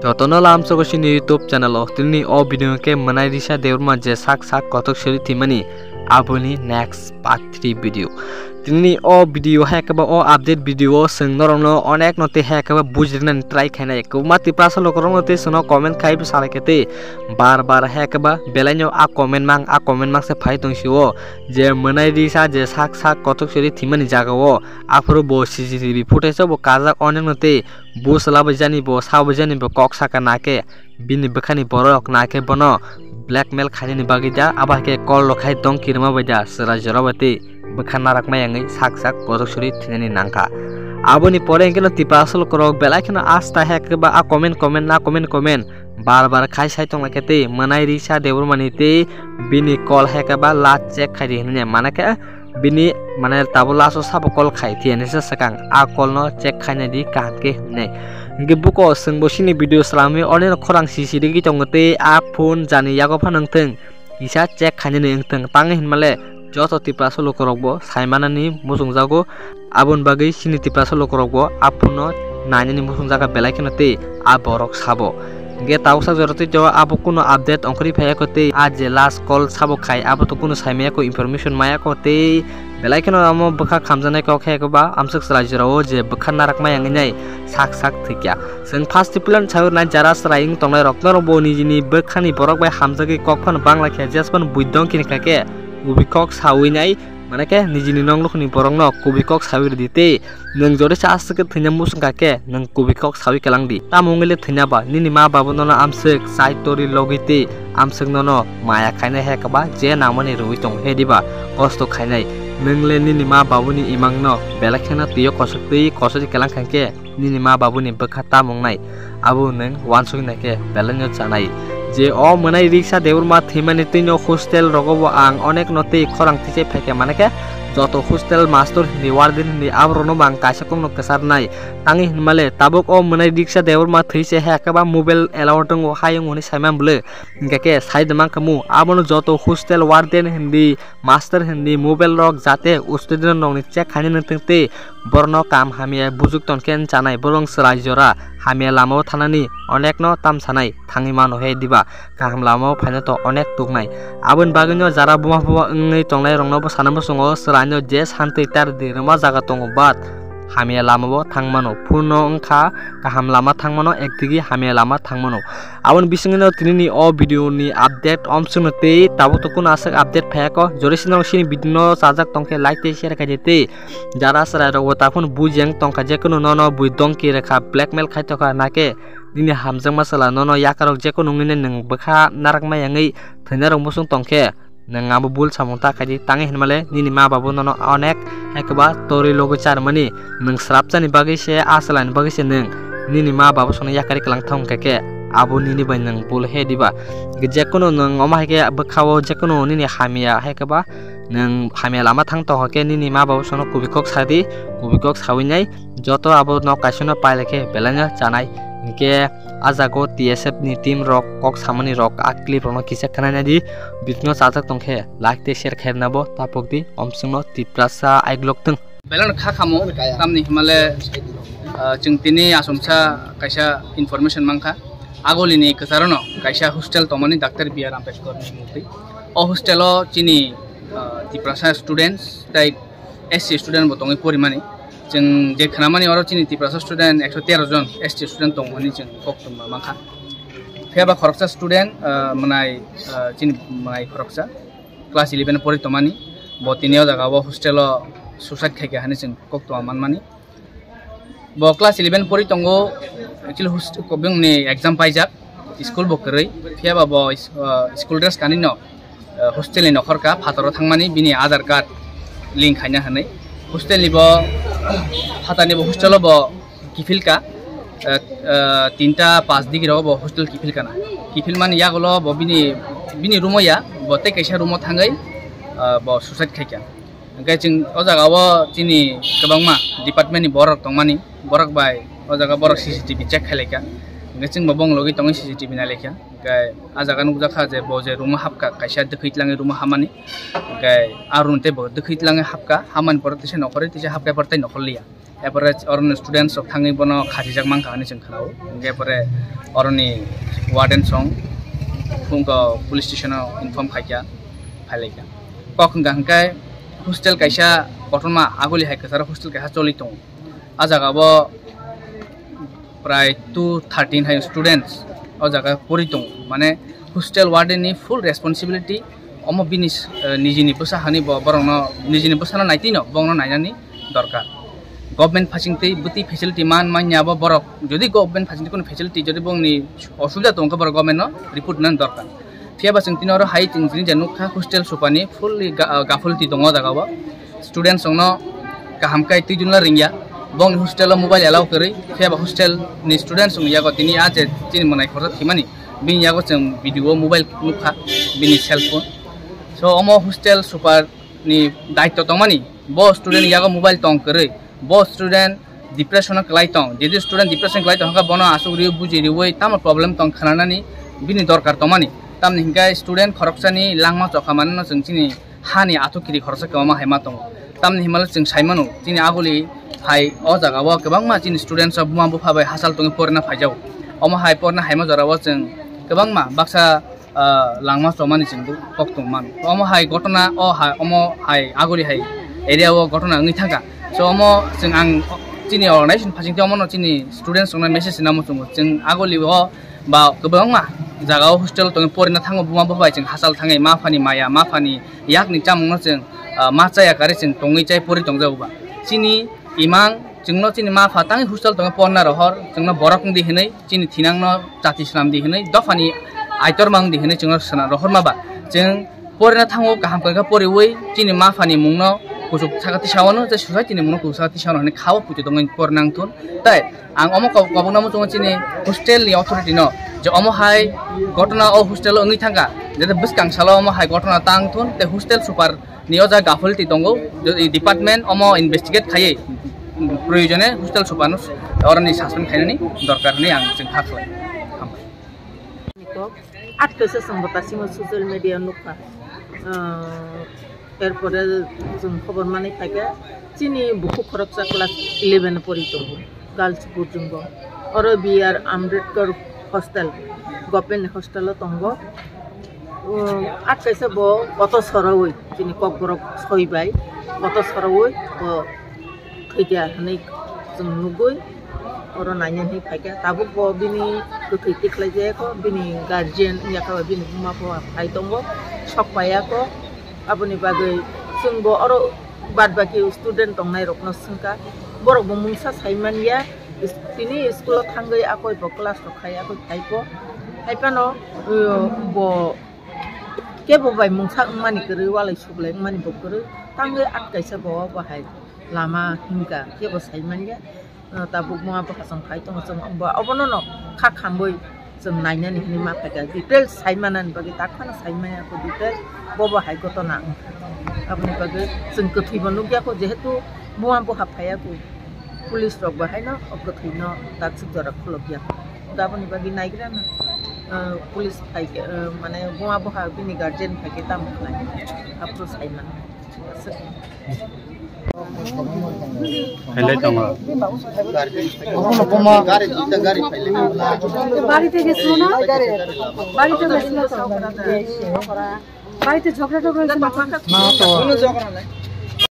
Jotono lam sokosini YouTube channel o tilni o video ke manai risa deurma je sak kotok suri timani aboni next part 3 video tilni o video hakaba o update video sing norongno onek note hakaba bujrnan try khainai kuma tiprasa lokorong note sono comment khai salakete bar hakaba belaino a comment mang se phai tongsiwo je manai risa je sak kotok suri timani jagao afro bo CCTV footage bo kajak onek note busla bajani bo sabajani bo kok saka nake bini bekhani borok nake bono blackmail khani bagida aba ke call lokhai dong kirma baja sera jorabati bekhana rakma yangai sak kotok suri thinani nangka aboni pore engelo tipasol korok belai khana asta hekba a comment bar khai sai tong lakete manai risa debur manite bini call hekba la check khai ne manake bini mane tabula so sab call khai tiene se sakang a call no check khai na di kanke ne gebuko sengbo sini video salami one khorang CCTV gi tongte a phone jani yago phanang teng isa check khai ne teng tang hinmale joto tipraso lokorokbo saimanani musungjago abon bagai sini tipraso lokorokbo aphuno nainani musungjaga belai kenote a borok sabo ge tausa joroti jo abo kuno update ongkri phaya kote a je last call sabo khai abo to kuno saimaya ko information maya kote belai keno amo bkha khamjanai ko khayko ba amsuk srajrao je bkha narak maya ngai sak thikya sing first plan chaur na jara sraing tongnai roknor boni jini bkhani borok bai hamjagi kokphon bangla khe jaspan buidong kin kake ubikok sawinai manake nijini nonglokhni borokno kubikok sawir dite nung jore chaske thina musungka ke nung kubikok sawi kelangdi tamungile thina ba nini ma babuno amsek saitori logite amsek nono maya khaina hekaba je namani rui tong hediba kosto khainai nungle nini ma babuni imangno belakhena tiyo kosoti kelang khangke nini ma babuni bekhata mongnai abu nung wansung nake belanyo chanai je o manai riksa deurma thimani tino hostel rogobo ang onek note khorang thise pheke manake joto hostel master ni warden ni abrono bang kaisakong no kesar nai tangi hinmale tabok o manai riksa deurma thise hakaba mobile allowing hayung oni saimam bule ngake side mang kamu abono joto hostel warden hindi master hindi mobile rok jate student nong ni check khani nangte borno kam hamia bujuk tonken chanai borong srai jora hamia lamo thanani onek no tam sanai thangi mano he diba kaham lamo phaino to onek tuknai abon bagino jara buma ngai tongnai rongno bo sanamo songo sranyo je santai tar dirma jaga tongo bat hamia lama bo thangmano phuno ongkha kaham lama thangmano ektigi hamia lama thangmano abon bisingino tinini o video ni update omsungte tabo to kun asak update phayako jorisino sini video sajak tongke like te share kajete jara sara ro tapun bujeng tongka jekono nono buidong ki rekha blackmail khaitoka nake dini hamjang masala nono yakarok jekono ngine nang bakha narakma yangai thainarong musung tongke nang abo bul samunta khaji tangi hinmale nini ma babu nono onek ekba tori logo charmani nang srapchani bagi se asalan bagi se nang nini ma babu sono yakari klang thong keke abo nini bai nang bul he diba jekono nang oma heke bakhawo jekono nini hamia hekaba nang hamia lama thang to hake nini ma babu sono kubikok sawinai joto abo no kaisino paileke belanya chanai ke ajago TSF ni team rock kok samani rock akli prono kisa kanana di bitno sajak tongkhe like te share khairna bo tapok di omsungno tiprasa aiglok tung belan kha khamo tamni himale chungtini asumsa kaisa information mangkha agolini kasarono kaisa hostel tomani Dr. B.R. Ambedkar ni murti o hostelo chini tiprasa students tai SC student botongi porimani jeng je khanamani oro chini tiprasa student 113 jon ST student tongmani jeng koktum mangkha pheba khoroksa student manai chini manai khoroksa class 11 pori tomani bo tinio jaga bo hostelo suicide khaike hani jeng koktum manmani bo class 11 pori tongo actually hostel kobeng ni exam paijak school bo koroi pheba bo school dress kanino hostel ni nokhorka phataro thangmani bini aadhar card link khaina hanai hostel ni bo hatani bo hostel bo kifilka 3টা 5 digi ro bo hostel kifilka na kifil mani yagolo bo bini rumo ya bo te kaisa rumo thangai bo suicide khaika ngai jing o jaga bo chini kabangma department ni borok tongmani borok bai o jaga borok CCTV check khaileka ngai jing bo bong logi tongi CCTV na lekha gai ajaga nukjaka je bo je ruma hapka kaisa dekhitlange ruma hamani gai arunte bo dekhitlange hapka haman por tise nokore tise hapka portai nokolliya epore orni students ok thangi bono khajijak mangka ani jeng khalao gai pore orni warden song phungko police station inform khaikya phaileka kokon gangkai hostel kaisa kotonma agoli hai kasara hostel kaisa cholitung ajaga bo pray 213 hai students o jaga poritung mane hostel warden ni full responsibility omo binis nijini posa hani bo borongno nijini posa na naitino bongno nainani dorkar government phasingtei buti facility man nyabo borok jodi government phasingtei kono facility jodi bongni osubida tongka bor government no report nan dorkar fiaba singtino ro hai tingni janukha hostel supani fully gafulti dongo jaga bo students songno kahamkai tijunla ringya bong hostel mobile allow kari fiaba hostel ni students song yago tini aje tini manai khorsa thimani bin yago chang video mobile nukha bini cell phone so omo hostel super ni daitto tongmani bo student yago mobile tong kari bo student depression klai tong jedi student depression klai tong ka bono asugri buji riwoi tam problem tong khanani bini dorkar tongmani tam hingkai student khoroksani langma chokhamani no chingchini hani athukiri khorsa kama haima tong tam himal ching saimanu tini aguli hai o jaga wa kebang ma chini students of buma bufa bai hasal tong porna phajau omo hai porna haima jara wa ching kebang ma baksa langma chomani chingdu koktung man omo hai gotona o hai omo hai aguli hai area o gotona ngi thanga so omo ching ang chini organization phasing omo no chini students ong message namo ching aguli o ba kebang ma jaga hostel tong porna thango buma bufa ching hasal thangai ma phani maya ma phani yak ni chamung no ching ma chaya kare ching tongi chai pori tongjau ba chini imang jengno chini ma phatang hostel tong porna rohor jengno borok di hinai chini thinang no jati islam di hinai dofani aitor mang di hinai jengno sana rohor ma ba jeng porna thango kaham ka poriwei chini ma phani mungno kusuk thakati sawano je society ni mungno kusati sawano ne khawa puti tong pornang thun tai ang omo kobongna mo tong chini hostel ni authority no je omo hai gotona o hostel ngi thanga je biskang salo omo hai gotona tang thun te hostel super niyoja gafulti tongo department omo investigate khaye প্রয়োজনে hostel সুপানুস অরনি suspend খাইনানি দরকার নেই আং जों খাখলাই আটকেছে সম্বতাসিমো social media নুখা এরপরে जों খবর মানি থাকে চিনি বুকু খরকসা ক্লাস 11 পড়ি দङ গার্লস বুজুঙ্গ অর BR Ambedkar hostel government hostel দङ আটকেছে ব কত সরওই চিনি ককবরক সইবাই কত সরওই ও Kaya hanik semnugui orang nanya ni pakai tabuk bo bini ketik lagi ko bini guardian ya ko bini buma po ai tonggo sok paya ko apa ni bagai sungbo oro bad bagi student tong nai rokno sungka borok bo mungsa saiman ya ini sekolah tanggai aku bo kelas rokai aku taipo taipano bo ke bo bai mungsa mani keri walai sublai mani bo keri tanggai akai sa bo bahai lama hingga ke bo saiman ya tabuk mo apa kasang khai tong song amba abono no kha khamboi जों नायनानै नि मा फायगा details साइमानान बागै ताखाना साइमाया को details बबो हाय गतना आपनि बागै जों गथै बनुगिया को जेहेतु बुआ बो हाफाया को पुलिस रक बाहाय न गथै न ताकसुक जरा खलगिया गाबनि बागै नायग्रा न पुलिस फाय माने बुआ बो हा बिनि गार्जियन फायगे ताम खाय आपरो साइमान Hello, Tama. বাড়িতে গেছিল না বাড়িতে গেছিল তো বাড়িতে ঝগড়া হয়েছে না তো কোনো ঝগড়া নাই